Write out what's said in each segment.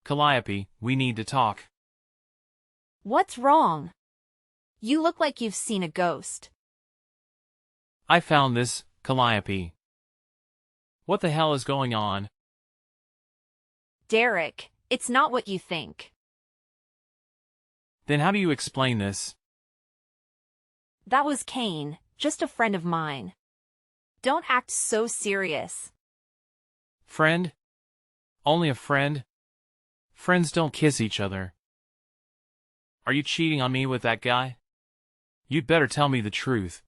Calliope, we need to talk. What's wrong? You look like you've seen a ghost. I found this, Calliope. What the hell is going on? Derek, it's not what you think. Then how do you explain this? That was Kane, just a friend of mine. Don't act so serious. Friend? Only a friend? Friends don't kiss each other. Are you cheating on me with that guy? You'd better tell me the truth.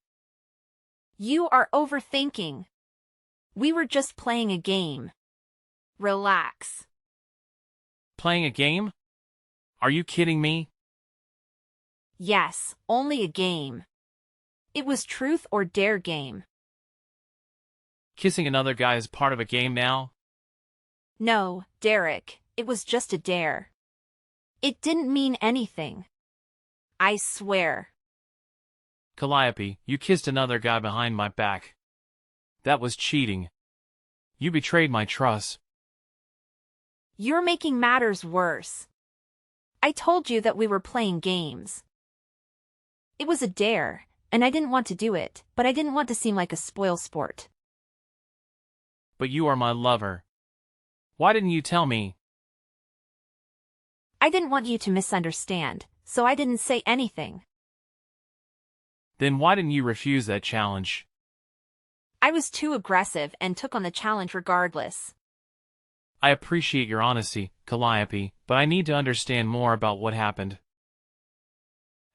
You are overthinking. We were just playing a game. Relax. Playing a game? Are you kidding me? Yes, only a game. It was truth or dare game. Kissing another guy is part of a game now? No, Derek, it was just a dare. It didn't mean anything. I swear. Calliope, you kissed another guy behind my back. That was cheating. You betrayed my trust. You're making matters worse. I told you that we were playing games. It was a dare, and I didn't want to do it, but I didn't want to seem like a spoilsport. But you are my lover. Why didn't you tell me? I didn't want you to misunderstand, so I didn't say anything. Then why didn't you refuse that challenge? I was too aggressive and took on the challenge regardless. I appreciate your honesty, Calliope, but I need to understand more about what happened.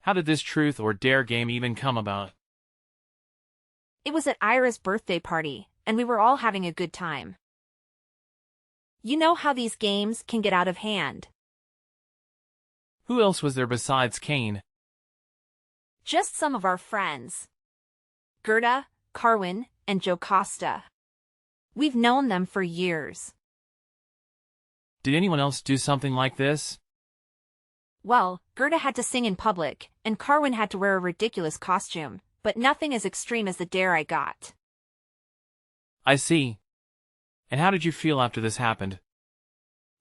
How did this truth or dare game even come about? It was at Ira's birthday party, and we were all having a good time. You know how these games can get out of hand. Who else was there besides Kane? Just some of our friends. Gerda, Carwin, and Jocasta. We've known them for years. Did anyone else do something like this? Well, Gerda had to sing in public, and Carwin had to wear a ridiculous costume, but nothing as extreme as the dare I got. I see. And how did you feel after this happened?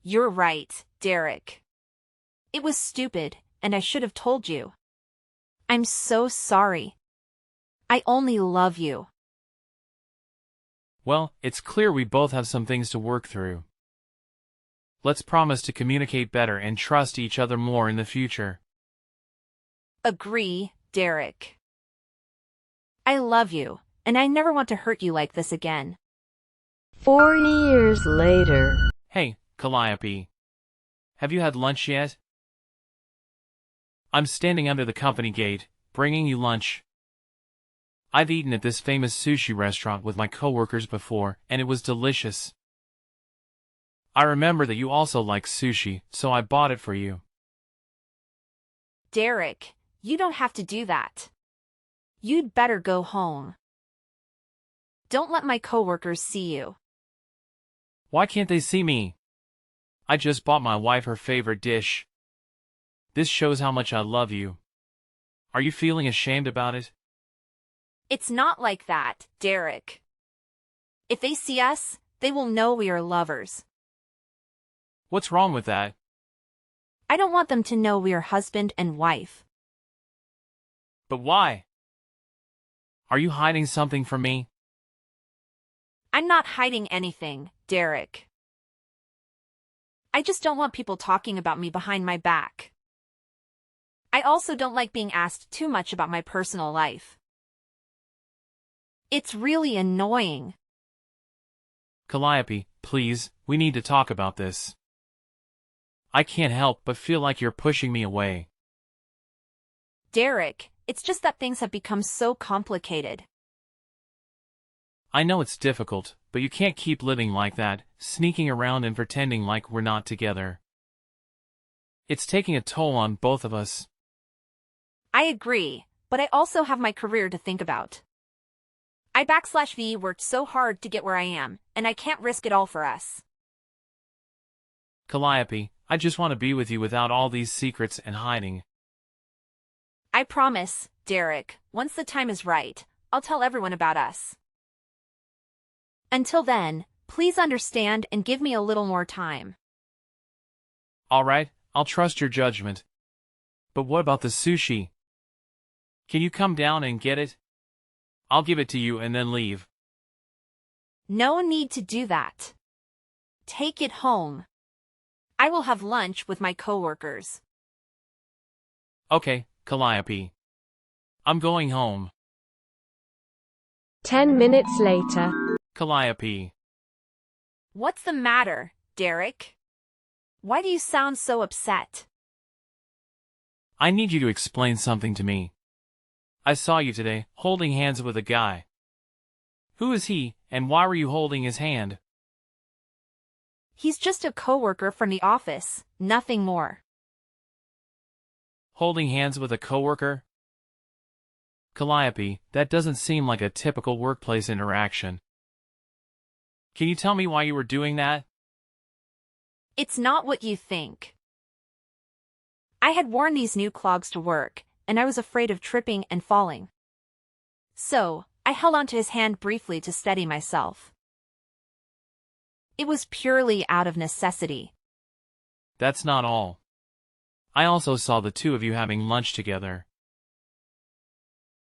You're right, Derek. It was stupid, and I should have told you. I'm so sorry. I only love you. Well, it's clear we both have some things to work through. Let's promise to communicate better and trust each other more in the future. Agree, Derek. I love you, and I never want to hurt you like this again. 4 years later. Hey, Calliope. Have you had lunch yet? I'm standing under the company gate, bringing you lunch. I've eaten at this famous sushi restaurant with my coworkers before, and it was delicious. I remember that you also like sushi, so I bought it for you. Derek, you don't have to do that. You'd better go home. Don't let my coworkers see you. Why can't they see me? I just bought my wife her favorite dish. This shows how much I love you. Are you feeling ashamed about it? It's not like that, Derek. If they see us, they will know we are lovers. What's wrong with that? I don't want them to know we are husband and wife. But why? Are you hiding something from me? I'm not hiding anything, Derek. I just don't want people talking about me behind my back. I also don't like being asked too much about my personal life. It's really annoying. Calliope, please, we need to talk about this. I can't help but feel like you're pushing me away. Derek, it's just that things have become so complicated. I know it's difficult, but you can't keep living like that, sneaking around and pretending like we're not together. It's taking a toll on both of us. I agree, but I also have my career to think about. I/V worked so hard to get where I am, and I can't risk it all for us. Calliope, I just want to be with you without all these secrets and hiding. I promise, Derek, once the time is right, I'll tell everyone about us. Until then, please understand and give me a little more time. Alright, I'll trust your judgment. But what about the sushi? Can you come down and get it? I'll give it to you and then leave. No need to do that. Take it home. I will have lunch with my coworkers. Okay, Calliope. I'm going home. 10 minutes later. Calliope. What's the matter, Derek? Why do you sound so upset? I need you to explain something to me. I saw you today, holding hands with a guy. Who is he, and why were you holding his hand? He's just a coworker from the office, nothing more. Holding hands with a coworker? Calliope, that doesn't seem like a typical workplace interaction. Can you tell me why you were doing that? It's not what you think. I had worn these new clogs to work, and I was afraid of tripping and falling. So, I held onto his hand briefly to steady myself. It was purely out of necessity. That's not all. I also saw the two of you having lunch together.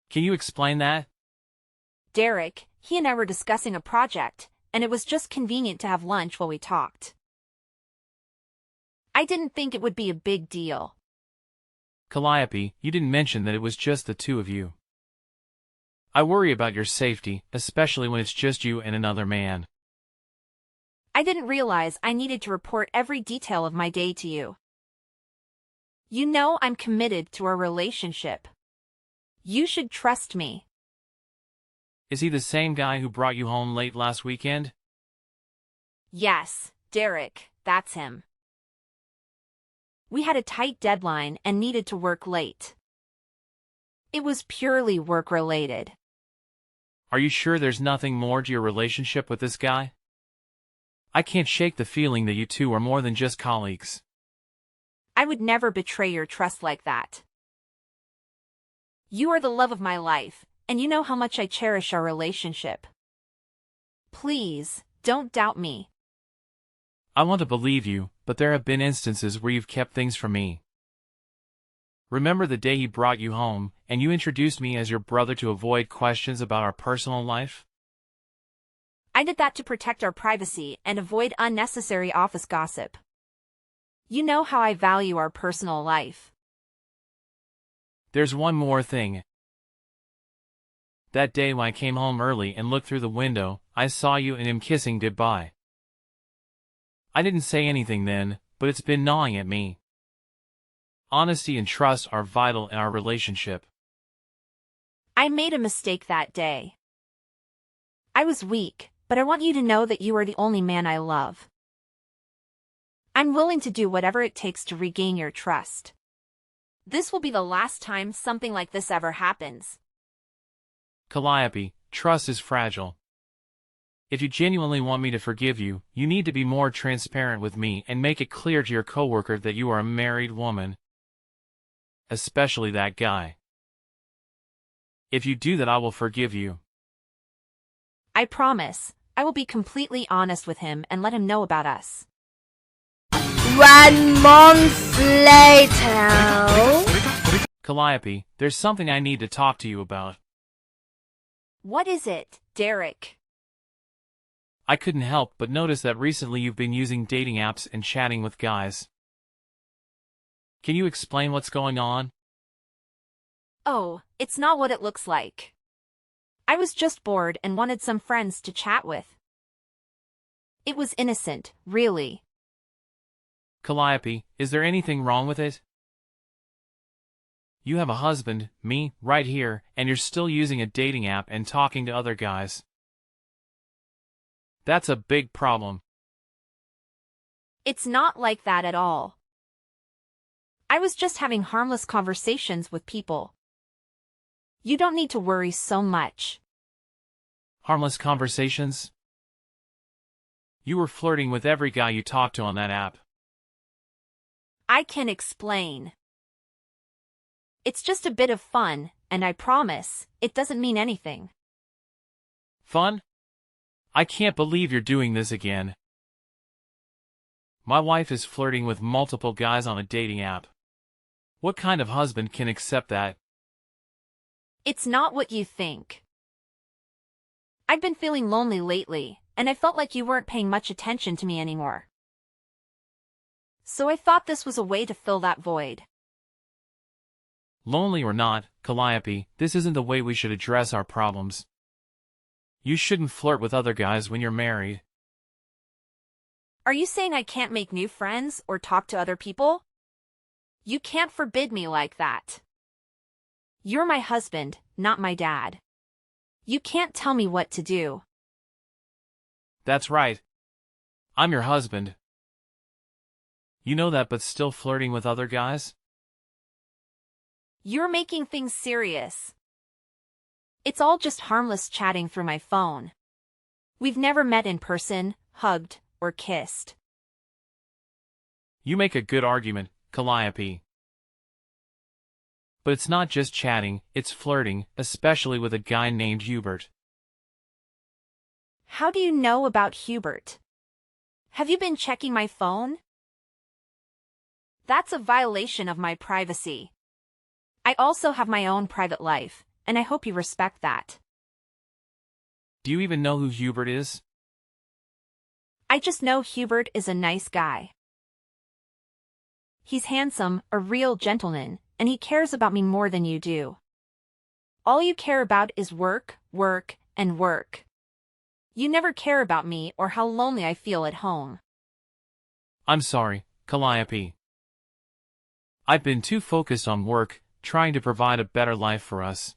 Can you explain that? Derek, he and I were discussing a project, and it was just convenient to have lunch while we talked. I didn't think it would be a big deal. Calliope, you didn't mention that it was just the two of you. I worry about your safety, especially when it's just you and another man. I didn't realize I needed to report every detail of my day to you. You know I'm committed to our relationship. You should trust me. Is he the same guy who brought you home late last weekend? Yes, Derek, that's him. We had a tight deadline and needed to work late. It was purely work-related. Are you sure there's nothing more to your relationship with this guy? I can't shake the feeling that you two are more than just colleagues. I would never betray your trust like that. You are the love of my life, and you know how much I cherish our relationship. Please, don't doubt me. I want to believe you, but there have been instances where you've kept things from me. Remember the day he brought you home, and you introduced me as your brother to avoid questions about our personal life? I did that to protect our privacy and avoid unnecessary office gossip. You know how I value our personal life. There's one more thing. That day when I came home early and looked through the window, I saw you and him kissing goodbye. I didn't say anything then, but it's been gnawing at me. Honesty and trust are vital in our relationship. I made a mistake that day. I was weak, but I want you to know that you are the only man I love. I'm willing to do whatever it takes to regain your trust. This will be the last time something like this ever happens. Calliope, trust is fragile. If you genuinely want me to forgive you, you need to be more transparent with me and make it clear to your coworker that you are a married woman. Especially that guy. If you do that, I will forgive you. I promise, I will be completely honest with him and let him know about us. 1 month later. Calliope, there's something I need to talk to you about. What is it, Derek? I couldn't help but notice that recently you've been using dating apps and chatting with guys. Can you explain what's going on? Oh, it's not what it looks like. I was just bored and wanted some friends to chat with. It was innocent, really. Calliope, is there anything wrong with it? You have a husband, me, right here, and you're still using a dating app and talking to other guys. That's a big problem. It's not like that at all. I was just having harmless conversations with people. You don't need to worry so much. Harmless conversations? You were flirting with every guy you talked to on that app. I can explain. It's just a bit of fun, and I promise, it doesn't mean anything. Fun? I can't believe you're doing this again. My wife is flirting with multiple guys on a dating app. What kind of husband can accept that? It's not what you think. I've been feeling lonely lately, and I felt like you weren't paying much attention to me anymore. So I thought this was a way to fill that void. Lonely or not, Calliope, this isn't the way we should address our problems. You shouldn't flirt with other guys when you're married. Are you saying I can't make new friends or talk to other people? You can't forbid me like that. You're my husband, not my dad. You can't tell me what to do. That's right. I'm your husband. You know that, but still flirting with other guys? You're making things serious. It's all just harmless chatting through my phone. We've never met in person, hugged, or kissed. You make a good argument, Calliope. But it's not just chatting, it's flirting, especially with a guy named Hubert. How do you know about Hubert? Have you been checking my phone? That's a violation of my privacy. I also have my own private life, and I hope you respect that. Do you even know who Hubert is? I just know Hubert is a nice guy. He's handsome, a real gentleman, and he cares about me more than you do. All you care about is work, work, and work. You never care about me or how lonely I feel at home. I'm sorry, Calliope. I've been too focused on work, trying to provide a better life for us.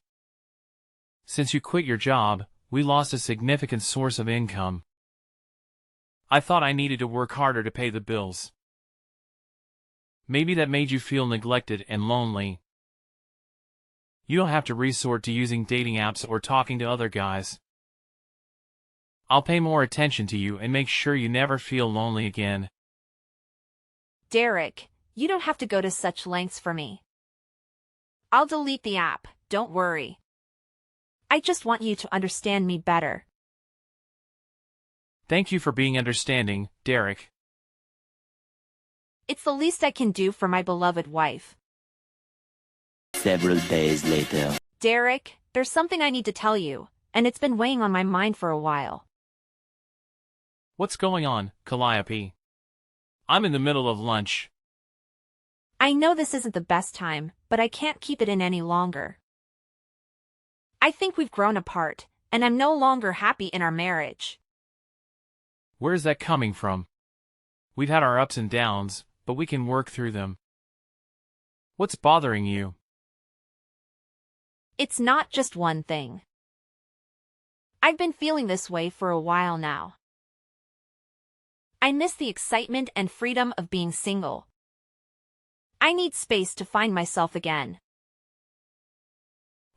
Since you quit your job, we lost a significant source of income. I thought I needed to work harder to pay the bills. Maybe that made you feel neglected and lonely. You don't have to resort to using dating apps or talking to other guys. I'll pay more attention to you and make sure you never feel lonely again. Derek, you don't have to go to such lengths for me. I'll delete the app, don't worry. I just want you to understand me better. Thank you for being understanding, Derek. It's the least I can do for my beloved wife. Several days later. Derek, there's something I need to tell you, and it's been weighing on my mind for a while. What's going on, Calliope? I'm in the middle of lunch. I know this isn't the best time, but I can't keep it in any longer. I think we've grown apart, and I'm no longer happy in our marriage. Where's that coming from? We've had our ups and downs, but we can work through them. What's bothering you? It's not just one thing. I've been feeling this way for a while now. I miss the excitement and freedom of being single. I need space to find myself again.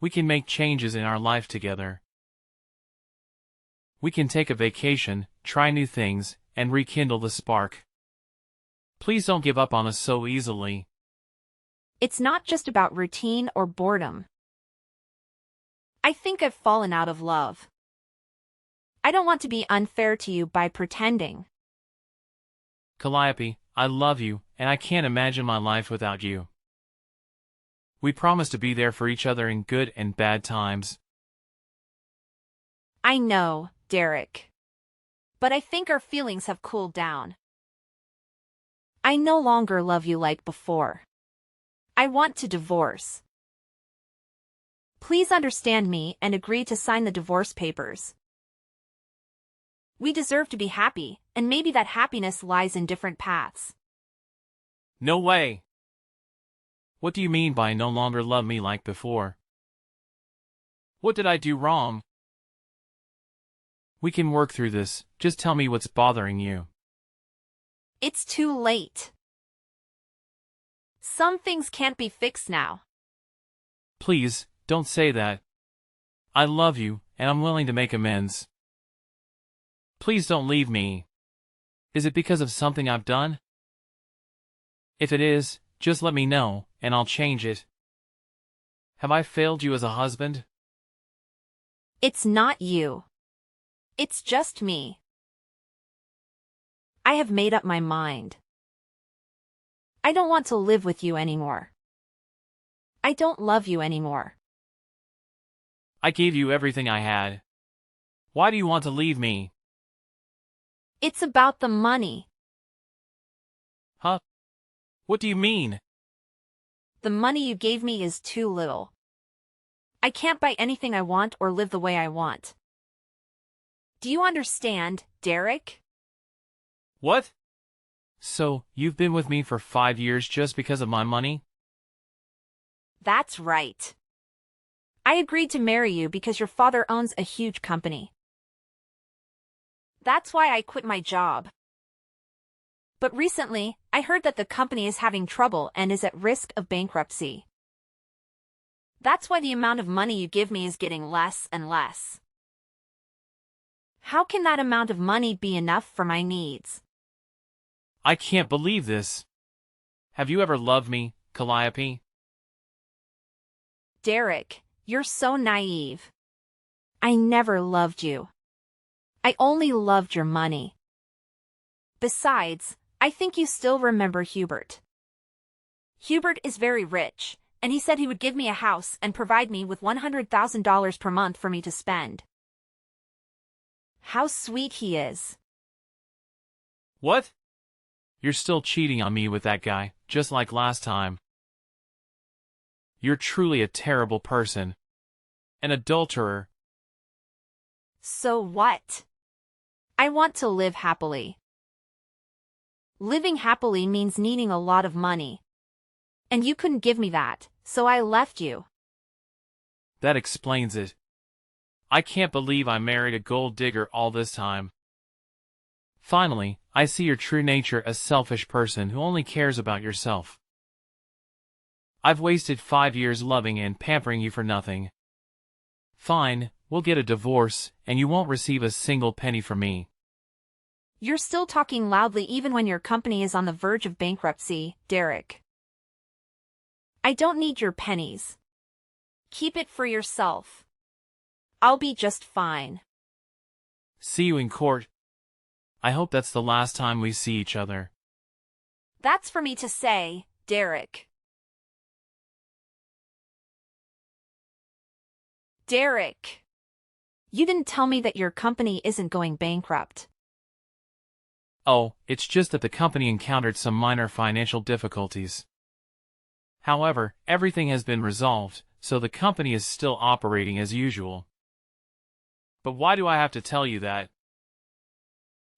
We can make changes in our life together. We can take a vacation, try new things, and rekindle the spark. Please don't give up on us so easily. It's not just about routine or boredom. I think I've fallen out of love. I don't want to be unfair to you by pretending. Calliope, I love you, and I can't imagine my life without you. We promise to be there for each other in good and bad times. I know, Derek. But I think our feelings have cooled down. I no longer love you like before. I want to divorce. Please understand me and agree to sign the divorce papers. We deserve to be happy, and maybe that happiness lies in different paths. No way! What do you mean by no longer love me like before? What did I do wrong? We can work through this, just tell me what's bothering you. It's too late. Some things can't be fixed now. Please, don't say that. I love you, and I'm willing to make amends. Please don't leave me. Is it because of something I've done? If it is, just let me know, and I'll change it. Have I failed you as a husband? It's not you. It's just me. I have made up my mind. I don't want to live with you anymore. I don't love you anymore. I gave you everything I had. Why do you want to leave me? It's about the money. Huh? What do you mean? The money you gave me is too little. I can't buy anything I want or live the way I want. Do you understand, Derek? What? So, you've been with me for 5 years just because of my money? That's right. I agreed to marry you because your father owns a huge company. That's why I quit my job. But recently, I heard that the company is having trouble and is at risk of bankruptcy. That's why the amount of money you give me is getting less and less. How can that amount of money be enough for my needs? I can't believe this. Have you ever loved me, Calliope? Derek, you're so naive. I never loved you. I only loved your money. Besides, I think you still remember Hubert. Hubert is very rich, and he said he would give me a house and provide me with $100,000 per month for me to spend. How sweet he is. What? You're still cheating on me with that guy, just like last time. You're truly a terrible person. An adulterer. So what? I want to live happily. Living happily means needing a lot of money. And you couldn't give me that, so I left you. That explains it. I can't believe I married a gold digger all this time. Finally, I see your true nature, a selfish person who only cares about yourself. I've wasted 5 years loving and pampering you for nothing. Fine, we'll get a divorce, and you won't receive a single penny from me. You're still talking loudly even when your company is on the verge of bankruptcy, Derek. I don't need your pennies. Keep it for yourself. I'll be just fine. See you in court. I hope that's the last time we see each other. That's for me to say, Derek. Derek. You didn't tell me that your company isn't going bankrupt. Oh, it's just that the company encountered some minor financial difficulties. However, everything has been resolved, so the company is still operating as usual. But why do I have to tell you that?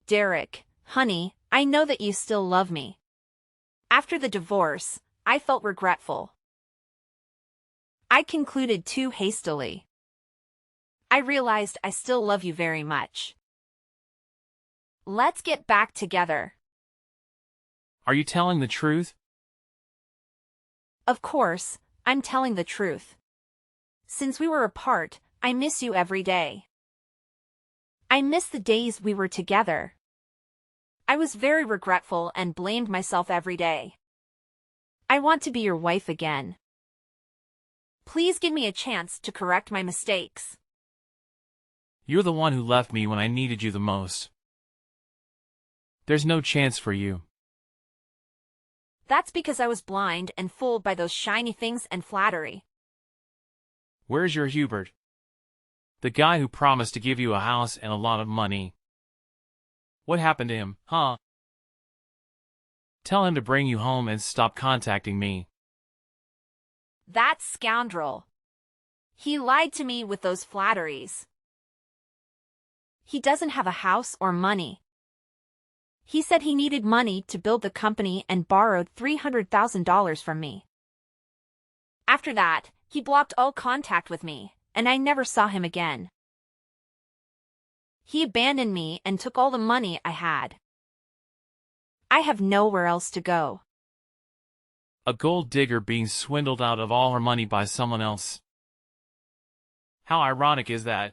Derek, honey, I know that you still love me. After the divorce, I felt regretful. I concluded too hastily. I realized I still love you very much. Let's get back together. Are you telling the truth? Of course, I'm telling the truth. Since we were apart, I miss you every day. I miss the days we were together. I was very regretful and blamed myself every day. I want to be your wife again. Please give me a chance to correct my mistakes. You're the one who left me when I needed you the most. There's no chance for you. That's because I was blind and fooled by those shiny things and flattery. Where's your Hubert? The guy who promised to give you a house and a lot of money. What happened to him, huh? Tell him to bring you home and stop contacting me. That scoundrel. He lied to me with those flatteries. He doesn't have a house or money. He said he needed money to build the company and borrowed $300,000 from me. After that, he blocked all contact with me, and I never saw him again. He abandoned me and took all the money I had. I have nowhere else to go. A gold digger being swindled out of all her money by someone else. How ironic is that?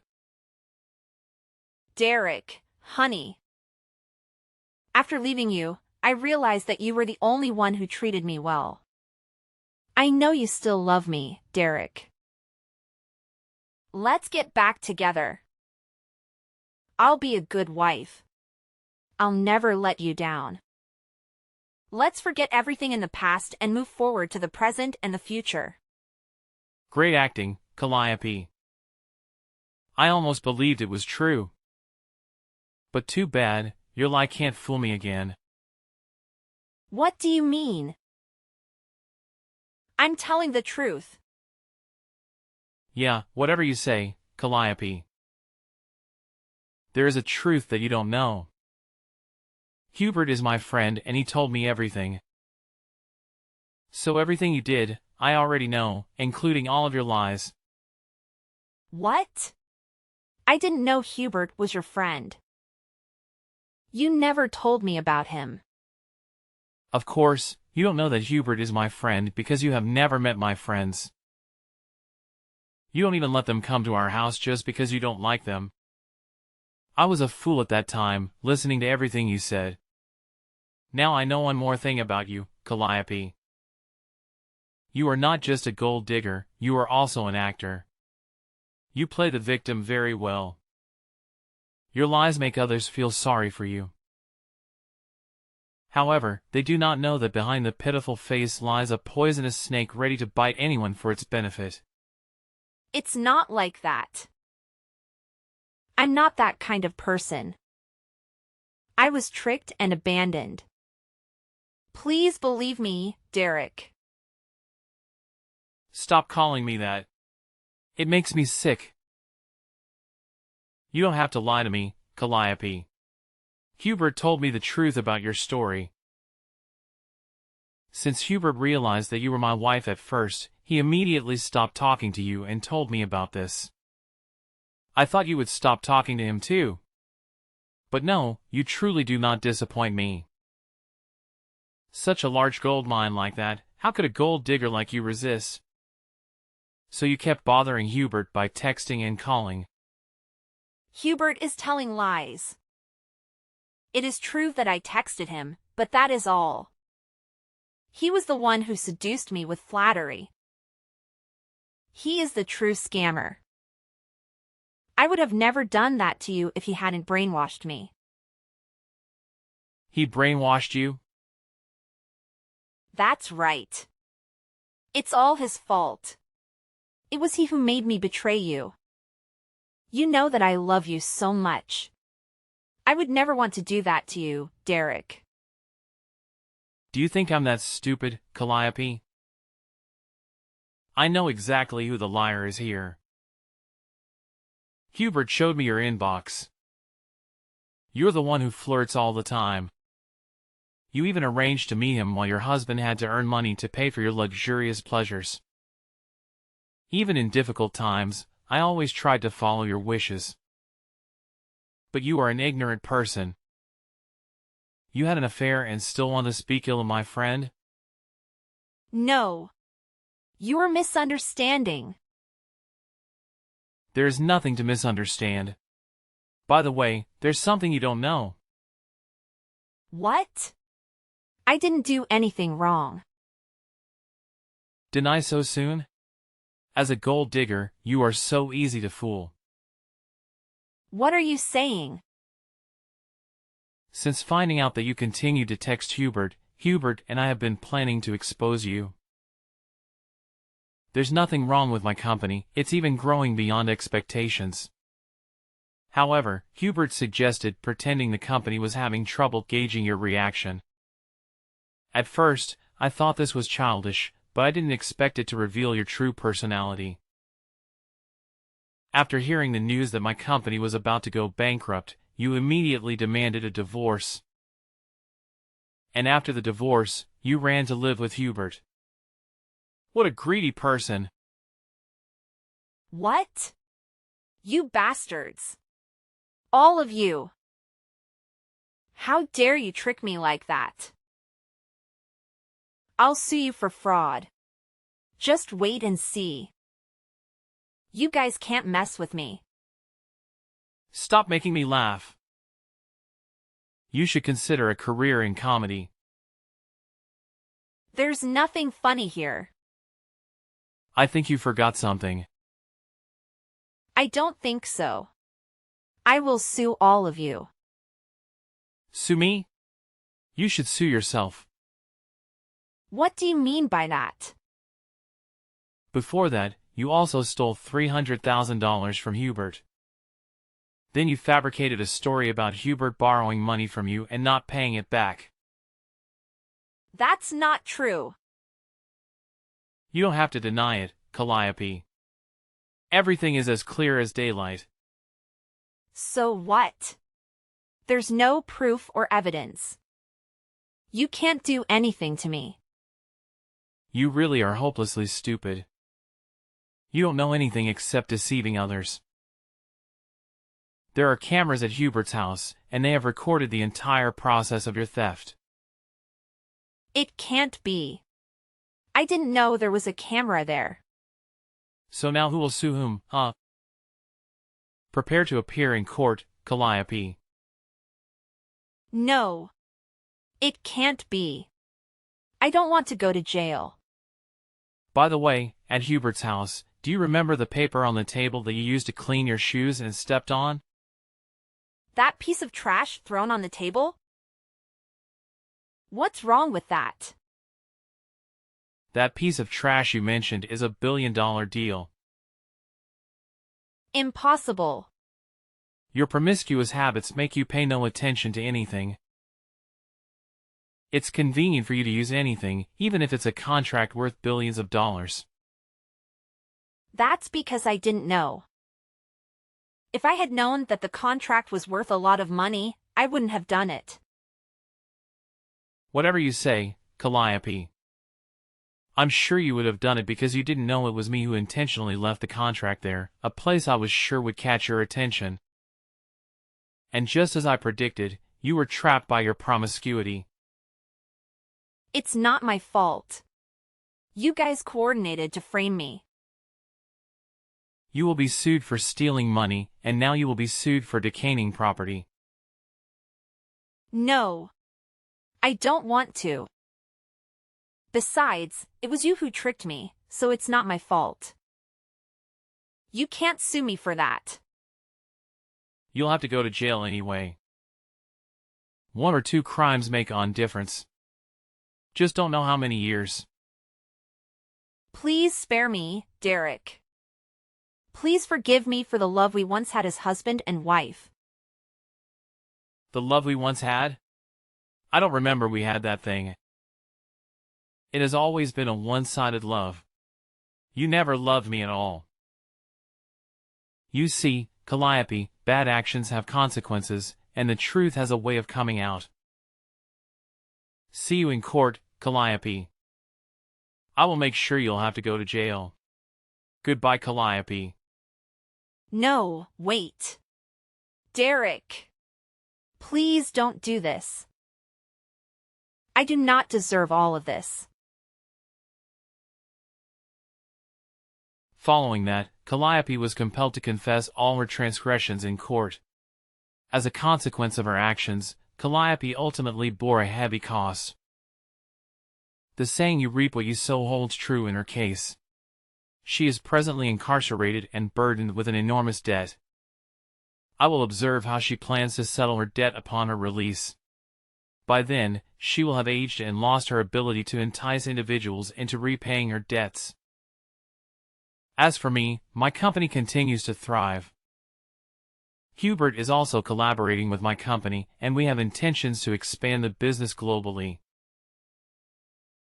Derek, honey. After leaving you, I realized that you were the only one who treated me well. I know you still love me, Derek. Let's get back together. I'll be a good wife. I'll never let you down. Let's forget everything in the past and move forward to the present and the future. Great acting, Calliope. I almost believed it was true. But too bad, your lie can't fool me again. What do you mean? I'm telling the truth. Yeah, whatever you say, Calliope. There is a truth that you don't know. Hubert is my friend and he told me everything. So everything you did, I already know, including all of your lies. What? I didn't know Hubert was your friend. You never told me about him. Of course, you don't know that Hubert is my friend because you have never met my friends. You don't even let them come to our house just because you don't like them. I was a fool at that time, listening to everything you said. Now I know one more thing about you, Calliope. You are not just a gold digger, you are also an actor. You play the victim very well. Your lies make others feel sorry for you. However, they do not know that behind the pitiful face lies a poisonous snake ready to bite anyone for its benefit. It's not like that. I'm not that kind of person. I was tricked and abandoned. Please believe me, Derek. Stop calling me that. It makes me sick. You don't have to lie to me, Calliope. Hubert told me the truth about your story. Since Hubert realized that you were my wife at first, he immediately stopped talking to you and told me about this. I thought you would stop talking to him too. But no, you truly do not disappoint me. Such a large gold mine like that, how could a gold digger like you resist? So you kept bothering Hubert by texting and calling. Hubert is telling lies. It is true that I texted him, but that is all. He was the one who seduced me with flattery. He is the true scammer. I would have never done that to you if he hadn't brainwashed me. He brainwashed you? That's right. It's all his fault. It was he who made me betray you. You know that I love you so much. I would never want to do that to you, Derek. Do you think I'm that stupid, Calliope? I know exactly who the liar is here. Hubert showed me your inbox. You're the one who flirts all the time. You even arranged to meet him while your husband had to earn money to pay for your luxurious pleasures. Even in difficult times, I always tried to follow your wishes. But you are an ignorant person. You had an affair and still want to speak ill of my friend? No. You are misunderstanding. There is nothing to misunderstand. By the way, there's something you don't know. What? I didn't do anything wrong. Deny so soon? As a gold digger, you are so easy to fool. What are you saying? Since finding out that you continued to text Hubert and I have been planning to expose you. There's nothing wrong with my company, it's even growing beyond expectations. However, Hubert suggested pretending the company was having trouble gauging your reaction. At first, I thought this was childish, but I didn't expect it to reveal your true personality. After hearing the news that my company was about to go bankrupt, you immediately demanded a divorce. And after the divorce, you ran to live with Hubert. What a greedy person. What? You bastards. All of you. How dare you trick me like that? I'll sue you for fraud. Just wait and see. You guys can't mess with me. Stop making me laugh. You should consider a career in comedy. There's nothing funny here. I think you forgot something. I don't think so. I will sue all of you. Sue me? You should sue yourself. What do you mean by that? Before that, you also stole $300,000 from Hubert. Then you fabricated a story about Hubert borrowing money from you and not paying it back. That's not true. You don't have to deny it, Calliope. Everything is as clear as daylight. So what? There's no proof or evidence. You can't do anything to me. You really are hopelessly stupid. You don't know anything except deceiving others. There are cameras at Hubert's house, and they have recorded the entire process of your theft. It can't be. I didn't know there was a camera there. So now who will sue whom, huh? Prepare to appear in court, Calliope. No. It can't be. I don't want to go to jail. By the way, at Hubert's house, do you remember the paper on the table that you used to clean your shoes and stepped on? That piece of trash thrown on the table? What's wrong with that? That piece of trash you mentioned is a billion-dollar deal. Impossible. Your promiscuous habits make you pay no attention to anything. It's convenient for you to use anything, even if it's a contract worth billions of dollars. That's because I didn't know. If I had known that the contract was worth a lot of money, I wouldn't have done it. Whatever you say, Calliope. I'm sure you would have done it because you didn't know it was me who intentionally left the contract there, a place I was sure would catch your attention. And just as I predicted, you were trapped by your promiscuity. It's not my fault. You guys coordinated to frame me. You will be sued for stealing money, and now you will be sued for decaying property. No. I don't want to. Besides, it was you who tricked me, so it's not my fault. You can't sue me for that. You'll have to go to jail anyway. 1 or 2 crimes make on difference. Just don't know how many years. Please spare me, Derek. Please forgive me for the love we once had as husband and wife. The love we once had? I don't remember we had that thing. It has always been a one-sided love. You never loved me at all. You see, Calliope, bad actions have consequences, and the truth has a way of coming out. See you in court, Calliope. I will make sure you'll have to go to jail. Goodbye, Calliope. No, wait. Derek. Please don't do this. I do not deserve all of this. Following that, Calliope was compelled to confess all her transgressions in court. As a consequence of her actions, Calliope ultimately bore a heavy cost. The saying "you reap what you sow" holds true in her case. She is presently incarcerated and burdened with an enormous debt. I will observe how she plans to settle her debt upon her release. By then, she will have aged and lost her ability to entice individuals into repaying her debts. As for me, my company continues to thrive. Hubert is also collaborating with my company, and we have intentions to expand the business globally.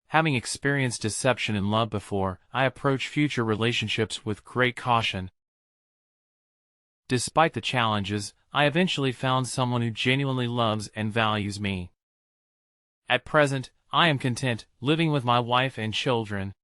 Having experienced deception in love before, I approach future relationships with great caution. Despite the challenges, I eventually found someone who genuinely loves and values me. At present, I am content, living with my wife and children.